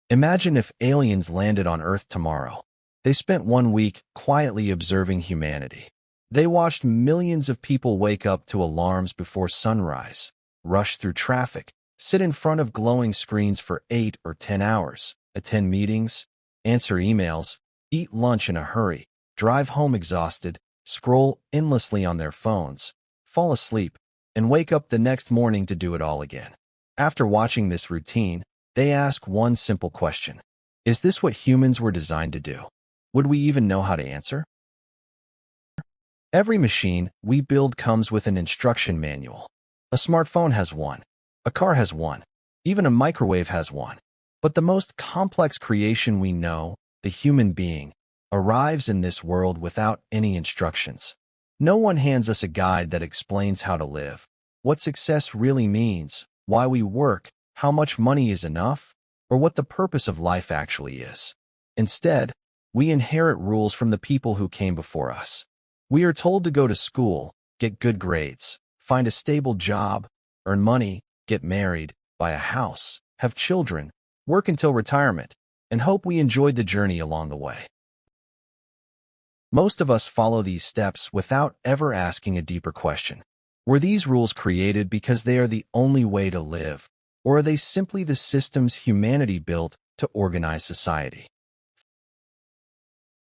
Imagine if aliens landed on Earth tomorrow. They spent 1 week quietly observing humanity. They watched millions of people wake up to alarms before sunrise, rush through traffic, sit in front of glowing screens for 8 or 10 hours, attend meetings, answer emails, eat lunch in a hurry, drive home exhausted, scroll endlessly on their phones, fall asleep, and wake up the next morning to do it all again. After watching this routine, they ask one simple question: is this what humans were designed to do? Would we even know how to answer? Every machine we build comes with an instruction manual. A smartphone has one. A car has one. Even a microwave has one. But the most complex creation we know, the human being, arrives in this world without any instructions. No one hands us a guide that explains how to live, what success really means, why we work, how much money is enough, or what the purpose of life actually is. Instead, we inherit rules from the people who came before us. We are told to go to school, get good grades, find a stable job, earn money, get married, buy a house, have children, work until retirement, and hope we enjoyed the journey along the way. Most of us follow these steps without ever asking a deeper question. Were these rules created because they are the only way to live, or are they simply the systems humanity built to organize society?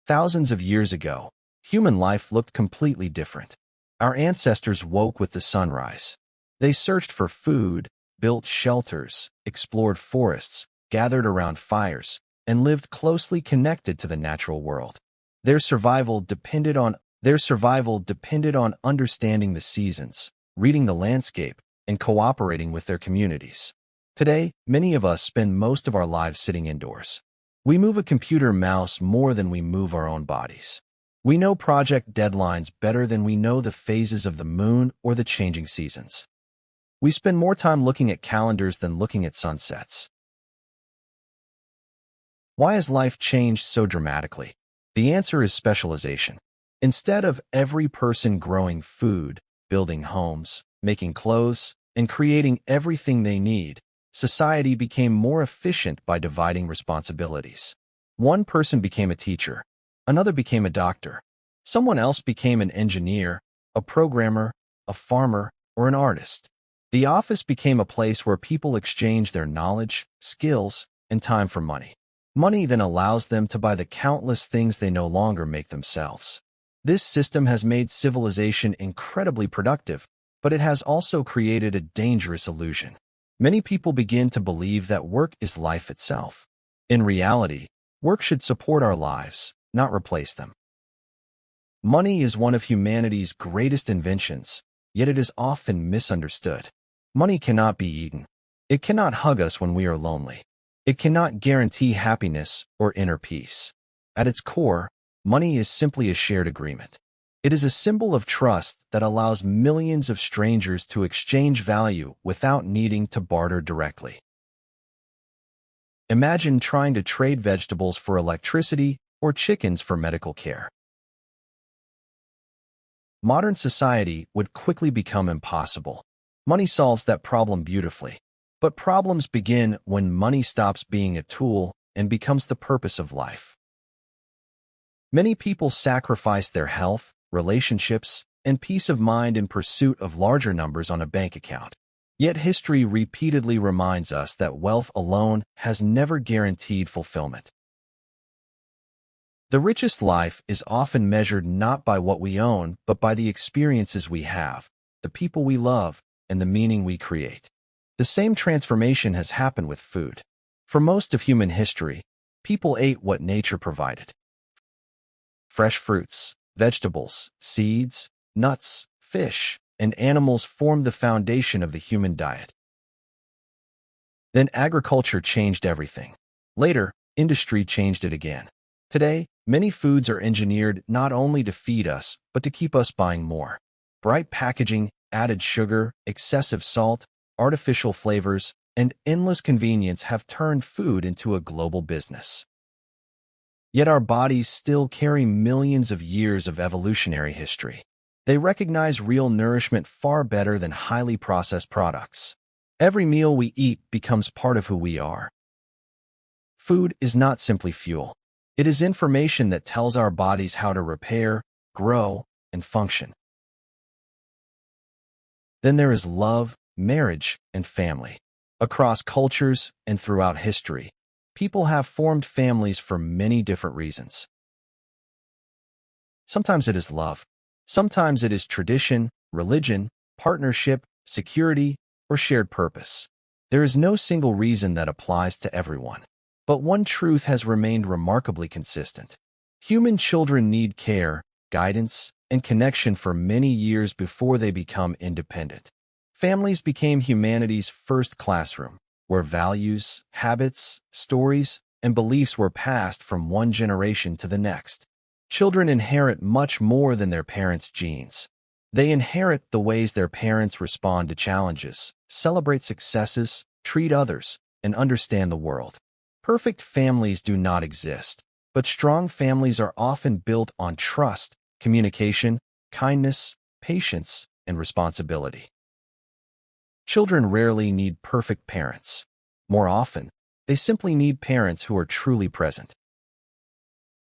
Thousands of years ago, human life looked completely different. Our ancestors woke with the sunrise. They searched for food, built shelters, explored forests, gathered around fires, and lived closely connected to the natural world. Their survival depended on understanding the seasons, reading the landscape, and cooperating with their communities. Today, many of us spend most of our lives sitting indoors. We move a computer mouse more than we move our own bodies. We know project deadlines better than we know the phases of the moon or the changing seasons. We spend more time looking at calendars than looking at sunsets. Why has life changed so dramatically? The answer is specialization. Instead of every person growing food, building homes, making clothes, and creating everything they need, society became more efficient by dividing responsibilities. One person became a teacher, another became a doctor, someone else became an engineer, a programmer, a farmer, or an artist. The office became a place where people exchange their knowledge, skills, and time for money. Money then allows them to buy the countless things they no longer make themselves. This system has made civilization incredibly productive, but it has also created a dangerous illusion. Many people begin to believe that work is life itself. In reality, work should support our lives, not replace them. Money is one of humanity's greatest inventions, yet it is often misunderstood. Money cannot be eaten. It cannot hug us when we are lonely. It cannot guarantee happiness or inner peace. At its core, money is simply a shared agreement. It is a symbol of trust that allows millions of strangers to exchange value without needing to barter directly. Imagine trying to trade vegetables for electricity or chickens for medical care. Modern society would quickly become impossible. Money solves that problem beautifully. But problems begin when money stops being a tool and becomes the purpose of life. Many people sacrifice their health, relationships, and peace of mind in pursuit of larger numbers on a bank account. Yet history repeatedly reminds us that wealth alone has never guaranteed fulfillment. The richest life is often measured not by what we own, but by the experiences we have, the people we love, and the meaning we create. The same transformation has happened with food. For most of human history, people ate what nature provided. Fresh fruits, vegetables, seeds, nuts, fish, and animals formed the foundation of the human diet. Then agriculture changed everything. Later, industry changed it again. Today, many foods are engineered not only to feed us, but to keep us buying more. Bright packaging, added sugar, excessive salt, artificial flavors, and endless convenience have turned food into a global business. Yet our bodies still carry millions of years of evolutionary history. They recognize real nourishment far better than highly processed products. Every meal we eat becomes part of who we are. Food is not simply fuel. It is information that tells our bodies how to repair, grow, and function. Then there is love, marriage, and family. Across cultures and throughout history, people have formed families for many different reasons. Sometimes it is love. Sometimes it is tradition, religion, partnership, security, or shared purpose. There is no single reason that applies to everyone. But one truth has remained remarkably consistent. Human children need care, guidance, and connection for many years before they become independent. Families became humanity's first classroom, where values, habits, stories, and beliefs were passed from one generation to the next. Children inherit much more than their parents' genes. They inherit the ways their parents respond to challenges, celebrate successes, treat others, and understand the world. Perfect families do not exist, but strong families are often built on trust, communication, kindness, patience, and responsibility. Children rarely need perfect parents. More often, they simply need parents who are truly present.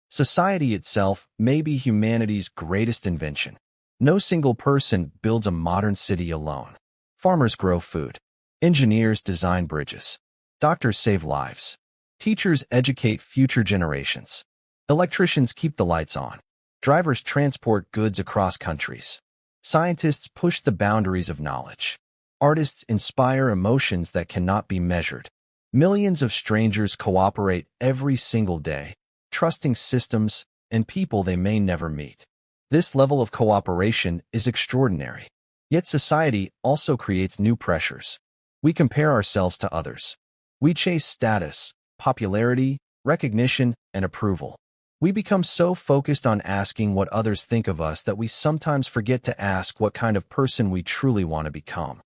Society itself may be humanity's greatest invention. No single person builds a modern city alone. Farmers grow food. Engineers design bridges. Doctors save lives. Teachers educate future generations. Electricians keep the lights on. Drivers transport goods across countries. Scientists push the boundaries of knowledge. Artists inspire emotions that cannot be measured. Millions of strangers cooperate every single day, trusting systems and people they may never meet. This level of cooperation is extraordinary. Yet society also creates new pressures. We compare ourselves to others. We chase status, popularity, recognition, and approval. We become so focused on asking what others think of us that we sometimes forget to ask what kind of person we truly want to become.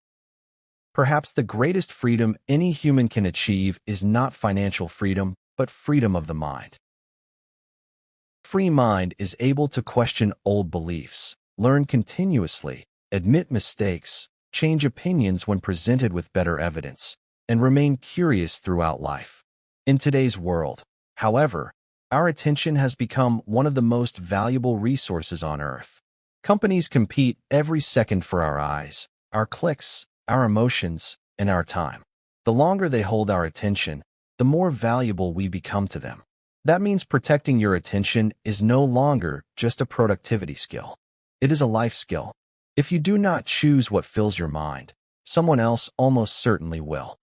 Perhaps the greatest freedom any human can achieve is not financial freedom, but freedom of the mind. Free mind is able to question old beliefs, learn continuously, admit mistakes, change opinions when presented with better evidence, and remain curious throughout life. In today's world, however, our attention has become one of the most valuable resources on Earth. Companies compete every second for our eyes, our clicks, our emotions, and our time. The longer they hold our attention, the more valuable we become to them. That means protecting your attention is no longer just a productivity skill. It is a life skill. If you do not choose what fills your mind, someone else almost certainly will.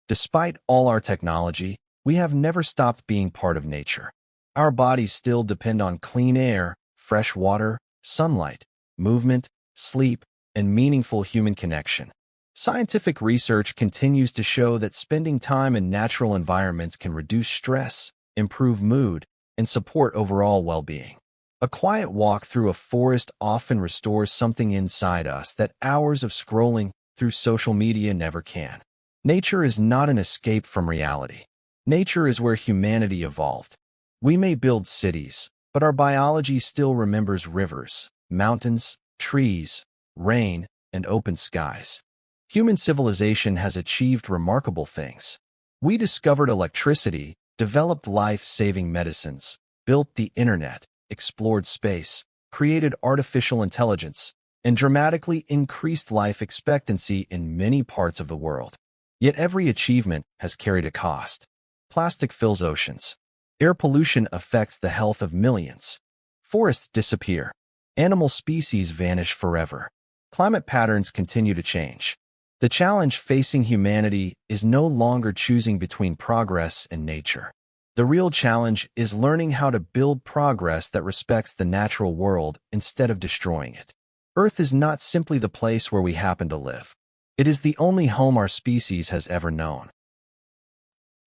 Despite all our technology, we have never stopped being part of nature. Our bodies still depend on clean air, fresh water, sunlight, movement, sleep, and meaningful human connection. Scientific research continues to show that spending time in natural environments can reduce stress, improve mood, and support overall well-being. A quiet walk through a forest often restores something inside us that hours of scrolling through social media never can. Nature is not an escape from reality. Nature is where humanity evolved. We may build cities, but our biology still remembers rivers, mountains, trees, rain, and open skies. Human civilization has achieved remarkable things. We discovered electricity, developed life-saving medicines, built the internet, explored space, created artificial intelligence, and dramatically increased life expectancy in many parts of the world. Yet every achievement has carried a cost. Plastic fills oceans. Air pollution affects the health of millions. Forests disappear. Animal species vanish forever. Climate patterns continue to change. The challenge facing humanity is no longer choosing between progress and nature. The real challenge is learning how to build progress that respects the natural world instead of destroying it. Earth is not simply the place where we happen to live. It is the only home our species has ever known.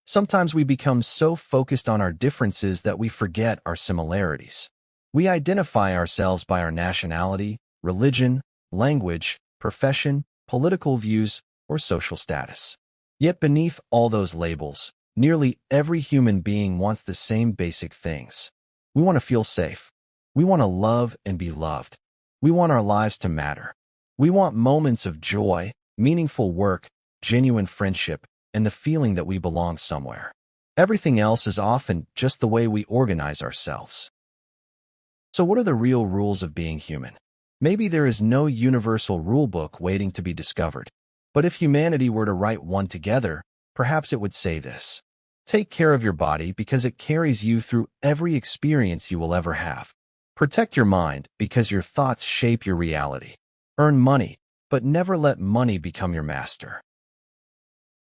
Sometimes we become so focused on our differences that we forget our similarities. We identify ourselves by our nationality, religion, language, profession, political views, or social status. Yet beneath all those labels, nearly every human being wants the same basic things. We want to feel safe. We want to love and be loved. We want our lives to matter. We want moments of joy, meaningful work, genuine friendship, and the feeling that we belong somewhere. Everything else is often just the way we organize ourselves. So what are the real rules of being human? Maybe there is no universal rulebook waiting to be discovered. But if humanity were to write one together, perhaps it would say this: take care of your body because it carries you through every experience you will ever have. Protect your mind because your thoughts shape your reality. Earn money, but never let money become your master.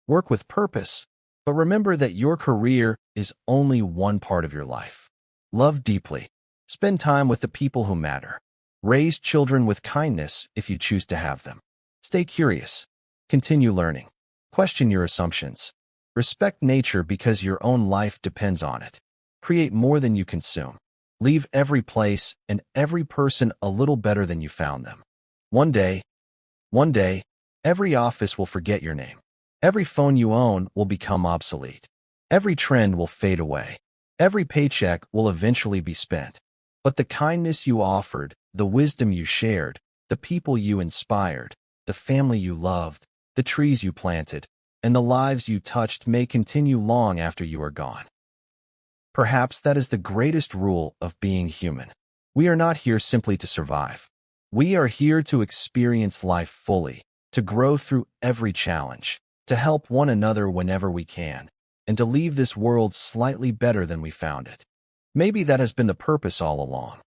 Work with purpose, but remember that your career is only one part of your life. Love deeply. Spend time with the people who matter. Raise children with kindness if you choose to have them. Stay curious. Continue learning. Question your assumptions. Respect nature because your own life depends on it. Create more than you consume. Leave every place and every person a little better than you found them. One day, every office will forget your name. Every phone you own will become obsolete. Every trend will fade away. Every paycheck will eventually be spent. But the kindness you offered, the wisdom you shared, the people you inspired, the family you loved, the trees you planted, and the lives you touched may continue long after you are gone. Perhaps that is the greatest rule of being human. We are not here simply to survive. We are here to experience life fully, to grow through every challenge, to help one another whenever we can, and to leave this world slightly better than we found it. Maybe that has been the purpose all along.